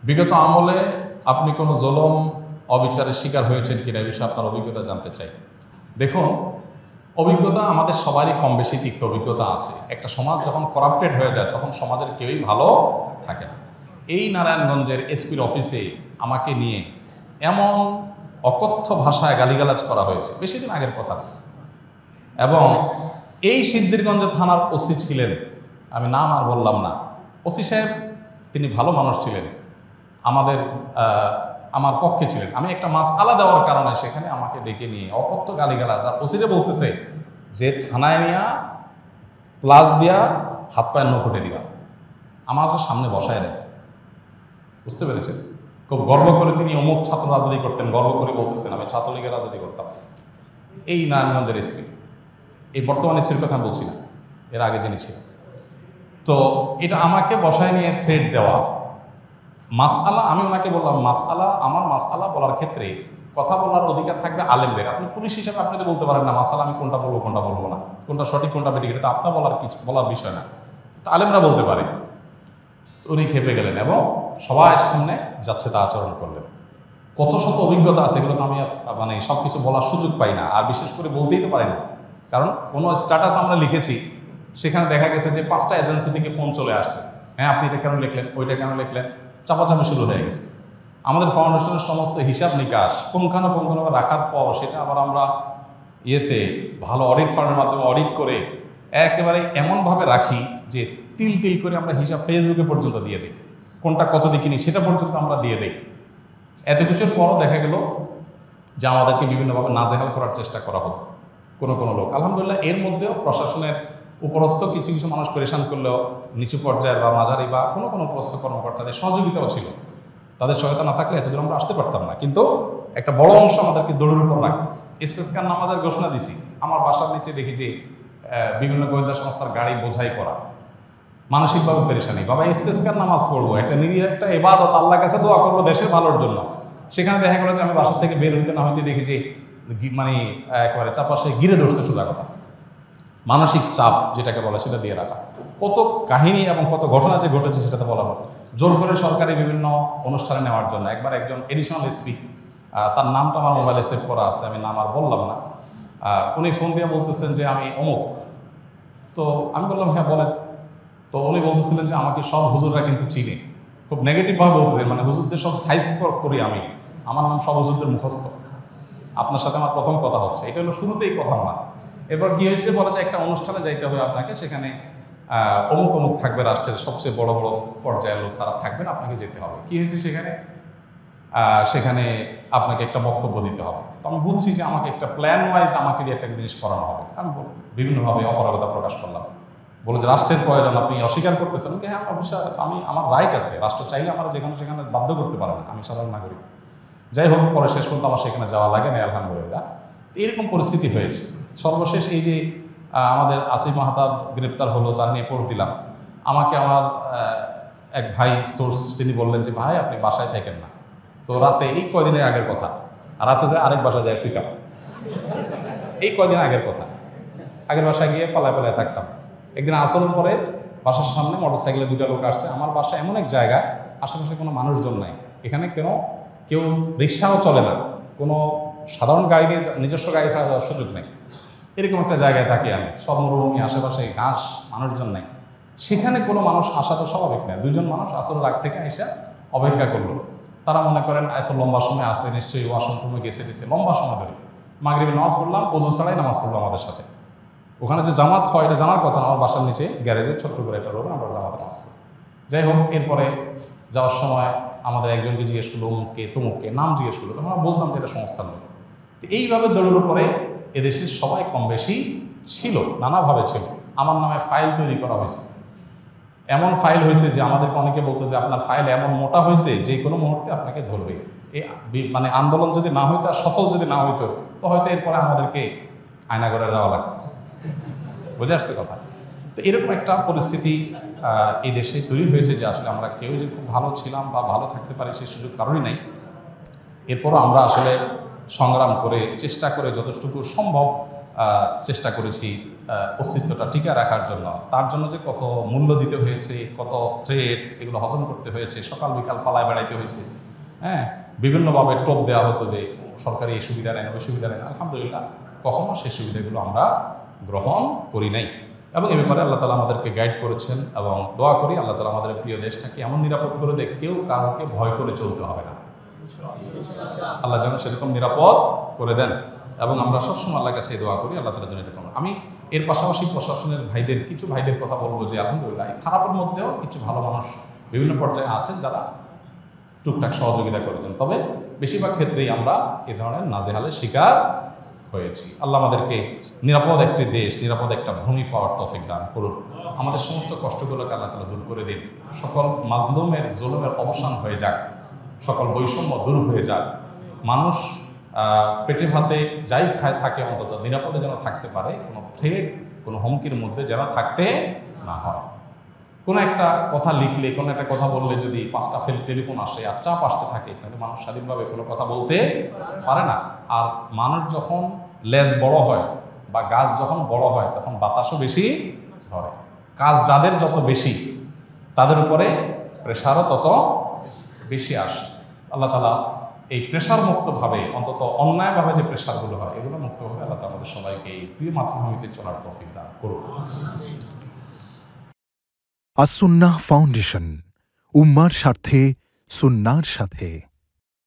বিগত আমলে আপনি কোনো জুলুম অবিচারের শিকার হয়েছেন কিনা এই বিষয়ে আপনার অভিজ্ঞতা জানতে চাই। দেখুন, অভিজ্ঞতা আমাদের সবারই কম বেশি তিক্ত অভিজ্ঞতা আছে। একটা সমাজ যখন করাপ্টেড হয়ে যায় তখন সমাজের কেউই ভালো থাকে না। এই নারায়ণগঞ্জের এসপির অফিসে আমাকে নিয়ে এমন অকথ্য ভাষায় গালিগালাজ করা হয়েছে, বেশি দিন আগের কথা। এবং এই সিদ্ধিরগঞ্জ থানার ওসি ছিলেন, আমি নাম আর বললাম না, ওসি সাহেব তিনি ভালো মানুষ ছিলেন, আমার পক্ষে ছিলেন। আমি একটা মাসআলা দেওয়ার কারণে সেখানে আমাকে ডেকে নিয়ে অকথ্য গালিগালাজ, আর ওসিরে বলতেছে যে থানায় নিয়ে প্লাস দিয়া হাত পায়ের নখুটে দিবা, আমার সামনে বসায় রেখে। বুঝতে পেরেছেন? খুব গর্ব করে তিনি অমুক ছাত্র রাজনীতি করতেন, গর্ব করে বলতেছেন আমি ছাত্রলীগের রাজনীতি করতাম। এই নারায়ণগঞ্জের এসপি, এই বর্তমান এসপির কথা বলছি না, এর আগে যিনি ছিলেন। তো এটা আমাকে বসায় নিয়ে থ্রেট দেওয়া, মাসআলা, আমি ওনাকে বললাম আমার মাসআলা বলার ক্ষেত্রে কথা বলার অধিকার থাকবে আলেমদের। আপনি পুলিশ হিসেবে আপনি তো বলতে পারেন না মাসআলা আমি কোনটা বলবো কোনটা বলবো না, কোনটা সঠিক কোনটা বেঠিক, এটা তো আপনার বলার বিষয় না, তো আলেমরা বলতে পারে। উনি খেপে গেলেন এবং সবার সামনে যাচ্ছে তা আচরণ করলেন। কত শত অভিজ্ঞতা আছে, এগুলো তো আমি মানে সব কিছু বলার সুযোগ পাই না, আর বিশেষ করে বলতেই তো পারি না। কারণ কোনো স্ট্যাটাস আমরা লিখেছি, সেখানে দেখা গেছে যে 5টা এজেন্সি থেকে ফোন চলে আসছে, হ্যাঁ আপনি এটা কেন লিখলেন, ওইটা কেন লিখলেন, চাপাচাপি শুরু হয়ে গেছে। আমাদের ফাউন্ডেশনের সমস্ত হিসাব নিকাশ পুঙ্খানুপুঙ্খভাবে রাখার পর সেটা আবার আমরা ভালো অডিট ফার্মের মাধ্যমে অডিট করে একেবারে এমনভাবে রাখি যে তিল তিল করে আমরা হিসাব ফেসবুকে পর্যন্ত দিয়ে দিই, কোনটা কত দিয়ে কিনি সেটা পর্যন্ত আমরা দিয়ে দিই। এত কিছুর পরও দেখা গেল যে আমাদেরকে বিভিন্নভাবে নাজেহাল করার চেষ্টা করা হতো কোনো লোক। আলহামদুলিল্লাহ এর মধ্যেও প্রশাসনের উপরস্থ কিছু মানুষ পরেশান করলেও নিচু পর্যায়ের বা মাঝারি বা কোনো উপরস্থ কর্মকর্তাদের সহযোগিতাও ছিল। তাদের সহায়তা না থাকলে এতদূর আমরা আসতে পারতাম না। কিন্তু একটা বড় অংশ আমাদেরকে দৌড়ের উপর রাখতো। ইস্তেসকার নামাজের ঘোষণা দিছি, আমার বাসার নিচে দেখি যে বিভিন্ন গোয়েন্দা সংস্থার গাড়ি বোঝাই করা, মানসিকভাবে পেরেশানি। বাবা ইস্তেসকার নামাজ পড়বো, একটা নিরীহ একটা ইবাদত, আল্লাহর কাছে দোয়া করবো দেশের ভালোর জন্য। সেখানে দেখা গেল যে আমি বাসার থেকে বের হইতে না হইতে দেখি যে মানে একেবারে চারপাশে ঘিরে ধরছে, সোজা কথা। মানসিক চাপ যেটাকে বলে সেটা দিয়ে রাখা। কত কাহিনী এবং কত ঘটনা যে ঘটেছে সেটাতে বলা হয়। জোর করে সরকারি বিভিন্ন অনুষ্ঠানে নেওয়ার জন্য একবার একজন এডিশনাল এসপি, তার নামটা আমার মোবাইলে সেভ করা আছে, আমি নাম আর বললাম না, উনি ফোন দিয়ে বলতেছেন যে আমি অমুক। তো আমি বললাম হ্যাঁ বলেন। তো উনি বলতেছিলেন যে আমাকে সব হুজুররা কিন্তু চিনে, খুব নেগেটিভভাবে বলতেছেন, মানে হুজুরদের সব সাইজ করি আমি, আমার নাম সব হুজুরদের মুখস্থ, আপনার সাথে আমার প্রথম কথা হচ্ছে। এটা হলো শুরুতেই কথা না। এরপর কী হয়েছে বলেছে একটা অনুষ্ঠানে যাইতে হবে আপনাকে, সেখানে অমুক থাকবে, রাষ্ট্রের সবচেয়ে বড় বড় পর্যায়ের লোক তারা থাকবেন, আপনাকে যেতে হবে। কী হয়েছে সেখানে আপনাকে একটা বক্তব্য দিতে হবে। তো আমি বুঝছি যে আমাকে একটা প্ল্যান ওয়াইজ আমাকে দিয়ে একটা জিনিস করানো হবে। আমি বিভিন্নভাবে অপারগতা প্রকাশ করলাম, বলে যে রাষ্ট্রের প্রয়োজন আপনি অস্বীকার করতেছেন। হ্যাঁ অবশ্যই আমার রাইট আছে, রাষ্ট্র চাইলে আমার সেখানে বাধ্য করতে পারে না, আমি সাধারণ নাগরিক। যাই হোক, পরে শেষ পর্যন্ত আমার সেখানে যাওয়া লাগে না আলহামদুলিল্লাহ। এরকম পরিস্থিতি হয়েছে। সর্বশেষ এই যে আমাদের আসিফ মাহতাব গ্রেপ্তার হলো, তার নিয়ে পোস্ট দিলাম, আমাকে আমার এক ভাই সোর্স তিনি বললেন যে ভাই আপনি বাসায় থাকেন না। তো রাতে, এই কয়দিনের আগের কথা, রাতে যায় আরেক বাসায় যায় শুইতাম, এই কয়দিন আগের কথা। আগের বাসায় গিয়ে পালায় থাকতাম। একদিন আসরের পরে বাসার সামনে মোটরসাইকেলে 2টা লোক আসছে। আমার বাসা এমন এক জায়গায় আশেপাশে কোনো মানুষজন নাই, এখানে কেউ রিক্সাও চলে না, কোনো সাধারণ গাড়ি দিয়ে নিজস্ব গাড়ি ছাড়া যাওয়ার সুযোগ নেই। এরকম একটা জায়গায় থাকি আমি, সব মরুভূমি, আশেপাশে ঘাস, মানুষজন নেই। সেখানে কোনো মানুষ আসা তো স্বাভাবিক নয়। 2জন মানুষ আসরের আগ থেকে এসে অপেক্ষা করলো। তারা মনে করেন এত লম্বা সময় আসে, নিশ্চয়ই ওয়াশরুমে গেছে লম্বা সময় ধরে। মাগরিবের নামাজ পড়লাম, ওযু ছাড়াই নামাজ পড়লো আমাদের সাথে। ওখানে যে জামাত হয় এটা জানার কথা না, আমার বাসার নিচে গ্যারেজে ছোট্ট করে একটা রোড, আমরা জামাতে নামাজ পড়ি। যাই হোক, এরপরে যাওয়ার সময় আমাদের একজনকে জিজ্ঞেস করলো অমুককে তমুককে, নাম জিজ্ঞেস করলো, তখন আমরা বুঝলাম যে এটা সংস্থার লোক। তো এইভাবে দৌড়ের উপরে এদেশের সবাই কম বেশি ছিল, নানাভাবে ছিল। আমার নামে ফাইল তৈরি করা হয়েছে, এমন ফাইল হয়েছে যে আমাদেরকে অনেকে বলতো যে আপনার ফাইল এমন মোটা হয়েছে যে কোনো মুহূর্তে আপনাকে ধরবে। এই মানে আন্দোলন যদি না হইতো, সফল যদি না হইতো, তো হয়তো এরপরে আমাদেরকে আয়নাঘরে যাওয়া লাগতো। বুঝে আসছে কথা? তো এরকম একটা পরিস্থিতি এই দেশে তৈরি হয়েছে যে আসলে আমরা কেউ যে খুব ভালো ছিলাম বা ভালো থাকতে পারি সেই সুযোগ কারোরই নাই। এরপরও আমরা আসলে সংগ্রাম করে চেষ্টা করে যতটুকু সম্ভব চেষ্টা করেছি অস্তিত্বটা টিকে রাখার জন্য, তার জন্য যে কত মূল্য দিতে হয়েছে, কত থ্রেট, এগুলো হজম করতে হয়েছে, সকাল বিকাল পালায় বেড়াইতে হয়েছে, হ্যাঁ, বিভিন্নভাবে টোপ দেওয়া হতো যে সরকারি এই সুবিধা নেন, ওই সুবিধা নেন। আলহামদুলিল্লাহ কখনো সেই সুবিধাগুলো আমরা গ্রহণ করি নাই, এবং এ ব্যাপারে আল্লাহ তালা আমাদেরকে গাইড করেছেন। এবং দোয়া করি আল্লাহ তালা আমাদের প্রিয় দেশটাকে এমন নিরাপদ করে দেয়, কেউ কাউকে ভয় করে চলতে হবে না। আল্লাহ যেন সেরকম নিরাপদ করে দেন, এবং আমরা সবসময় আল্লাহর কাছে দোয়া করি আল্লাহ তালা যেন এরকম। আমি এর পাশাপাশি প্রশাসনের ভাইদের, কিছু ভাইদের কথা বলবো যে আলহামদুলিল্লাহ খারাপের মধ্যেও কিছু ভালো মানুষ বিভিন্ন পর্যায়ে আছেন যারা টুকটাক সহযোগিতা করেছেন, তবে বেশিরভাগ ক্ষেত্রেই আমরা এ ধরনের নাজেহালের শিকার হয়েছি। আল্লাহ আমাদেরকে নিরাপদ একটি দেশ, নিরাপদ একটা ভূমি পাওয়ার তৌফিক দান করুন। আমাদের সমস্ত কষ্টগুলোকে আল্লাহ তাআলা দূর করে দিন। সকল মাজলুমের জুলুমের অবসান হয়ে যাক, সকল বৈষম্য দূর হয়ে যাক। মানুষ পেটে ভাতে যাই খায় থাকে অন্তত নিরাপদে যেন থাকতে পারে, কোনো থ্রেট, কোনো হুমকির মধ্যে যেন থাকতে না হয়। কোনো একটা কথা লিখলে, কোনো একটা কথা বললে যদি 5টা টেলিফোন আসে আর চাপ আসতে থাকে, তাহলে মানুষ স্বাধীনভাবে কোনো কথা বলতে পারে না। আর মানুষ যখন লেজ বড় হয় বা গাছ যখন বড় হয়, তখন বাতাসও বেশি ধরে। কাজ যাদের যত বেশি, তাদের উপরে প্রেশারও তত বেশি আসে। আল্লাহ তাআলা এই প্রেশার মুক্তভাবে, অন্তত অন্যায়ভাবে যে প্রেশারগুলো হয়, এগুলো মুক্তভাবে আল্লাহ তাআলা আমাদের সবাইকে এই প্রিয় মাতৃভূমিতে চলার তৌফিক দান করুন। আস-সুন্নাহ ফাউন্ডেশন, উম্মার স্বার্থে সুন্নাহর সাথে।